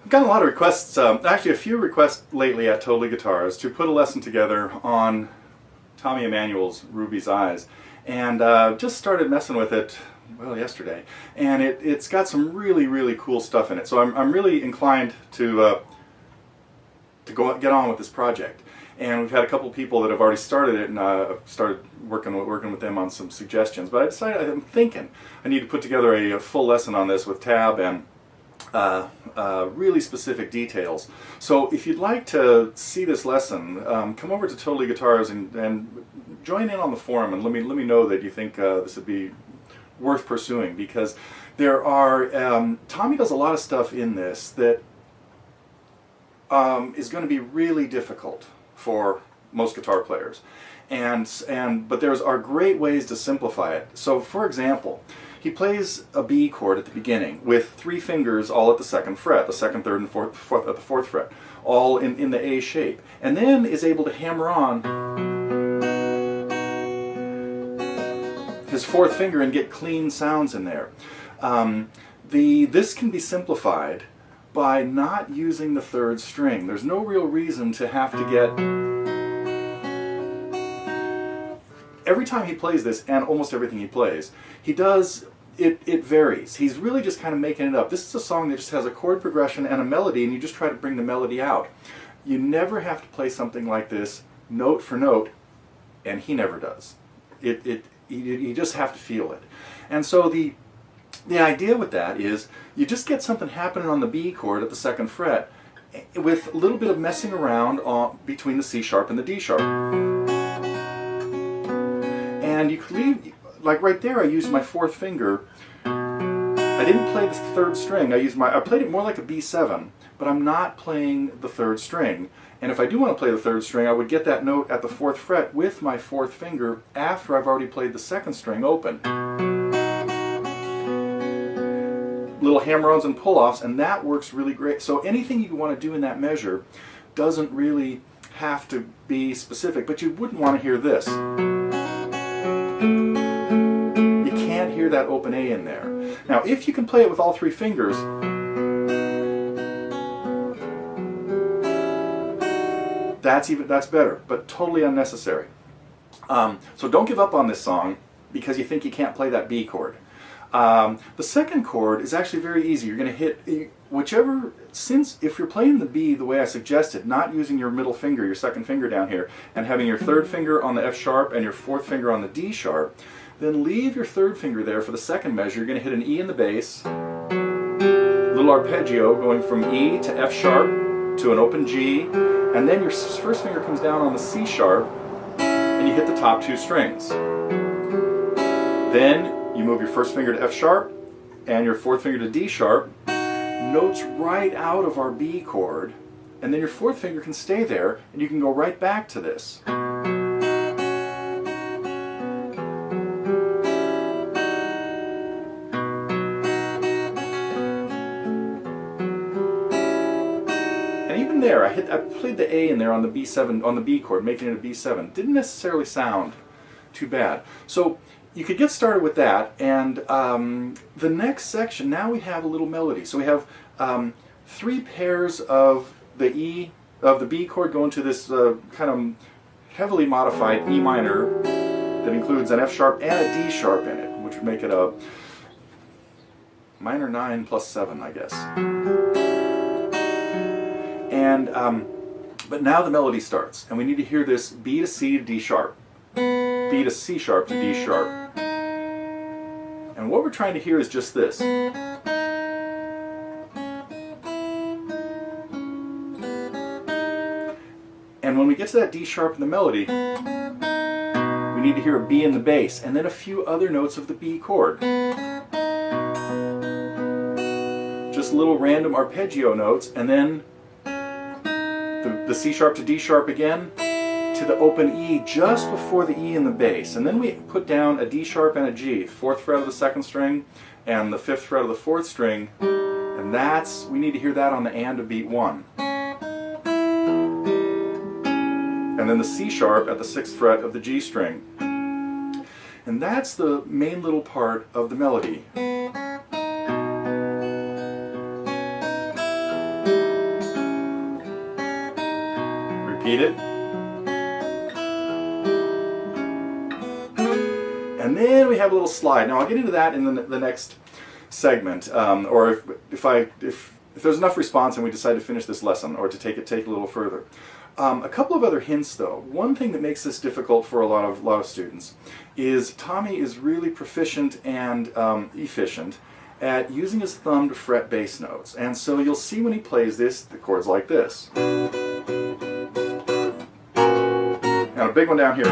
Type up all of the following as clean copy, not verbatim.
I've gotten a lot of requests, actually a few requests lately at Totally Guitars to put a lesson together on Tommy Emmanuel's Ruby's Eyes, and just started messing with it, well, yesterday, and it's got some really cool stuff in it. So I'm really inclined to get on with this project. And we've had a couple people that have already started it, and I've started working with them on some suggestions. But I decided, I'm thinking I need to put together a full lesson on this with tab and really specific details. So if you'd like to see this lesson, come over to Totally Guitars and join in on the forum, and let me know that you think this would be worth pursuing, because there are Tommy does a lot of stuff in this that is going to be really difficult for most guitar players, but there are great ways to simplify it. So, for example, he plays a B chord at the beginning with 3 fingers all at the 2nd fret, the 2nd, 3rd, and 4th at the 4th fret, all in the A shape, and then is able to hammer on his 4th finger and get clean sounds in there. This can be simplified by not using the 3rd string. There's no real reason to have to get... Every time he plays this, and almost everything he plays, he does, it varies. He's really just kind of making it up. This is a song that just has a chord progression and a melody, and you just try to bring the melody out. You never have to play something like this note for note, and he never does. You just have to feel it. And so the idea with that is you just get something happening on the B chord at the 2nd fret with a little bit of messing around between the C sharp and the D sharp. And you could leave, like right there, I used my 4th finger. I didn't play the 3rd string. I played it more like a B7, but I'm not playing the 3rd string. And if I do want to play the 3rd string, I would get that note at the 4th fret with my 4th finger after I've already played the 2nd string open. Little hammer-ons and pull-offs, and that works really great. So anything you want to do in that measure doesn't really have to be specific, but you wouldn't want to hear this. You can't hear that open A in there. Now, if you can play it with all 3 fingers, that's better, but totally unnecessary. So don't give up on this song because you think you can't play that B chord. The 2nd chord is actually very easy. You're going to hit whichever, if you're playing the B the way I suggested, not using your middle finger, your 2nd finger down here, and having your 3rd finger on the F sharp and your 4th finger on the D sharp, then leave your 3rd finger there for the 2nd measure. You're going to hit an E in the bass, little arpeggio going from E to F sharp to an open G, and then your 1st finger comes down on the C sharp and you hit the top 2 strings. Then you move your 1st finger to F sharp and your 4th finger to D sharp, notes right out of our B chord, and then your 4th finger can stay there and you can go right back to this. And even there, I played the A in there on the B7, on the B chord, making it a B7. Didn't necessarily sound too bad. So you could get started with that, and the next section, now we have a little melody. So we have 3 pairs of the B chord going to this kind of heavily modified E minor that includes an F sharp and a D sharp in it, which would make it a minor 9 plus 7, I guess. And but now the melody starts, and we need to hear this B to C to D sharp, B to C sharp to D sharp. And what we're trying to hear is just this. And when we get to that D sharp in the melody, we need to hear a B in the bass, and then a few other notes of the B chord. Just little random arpeggio notes, and then the C sharp to D sharp again, to the open E just before the E in the bass, and then we put down a D sharp and a G, 4th fret of the 2nd string and the 5th fret of the 4th string, and we need to hear that on the and of beat 1. And then the C sharp at the 6th fret of the G string. And that's the main little part of the melody. repeat it. And then we have a little slide. Now I'll get into that in the next segment, or if there's enough response and we decide to finish this lesson or to take it a little further. A couple of other hints though. One thing that makes this difficult for a lot of students is Tommy is really proficient and efficient at using his thumb to fret bass notes. And so you'll see when he plays this, the chords like this. Now a big one down here.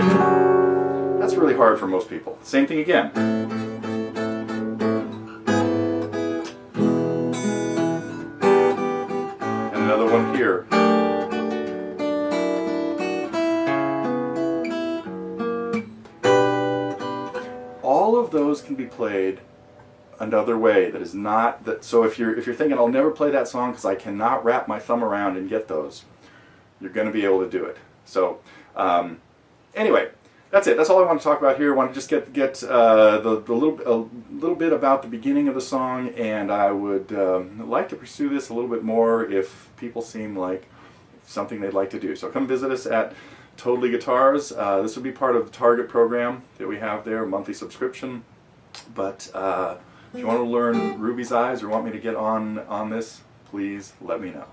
That's really hard for most people. Same thing again. And another one here. All of those can be played another way that is not that. So if you're thinking I'll never play that song because I cannot wrap my thumb around and get those, you're going to be able to do it. So anyway, that's it. That's all I want to talk about here. I want to just get a little bit about the beginning of the song, and I would like to pursue this a little bit more if people seem like something they'd like to do. So come visit us at Totally Guitars. This would be part of the Target program that we have there, a monthly subscription. But if you want to learn Ruby's Eyes or want me to get on this, please let me know.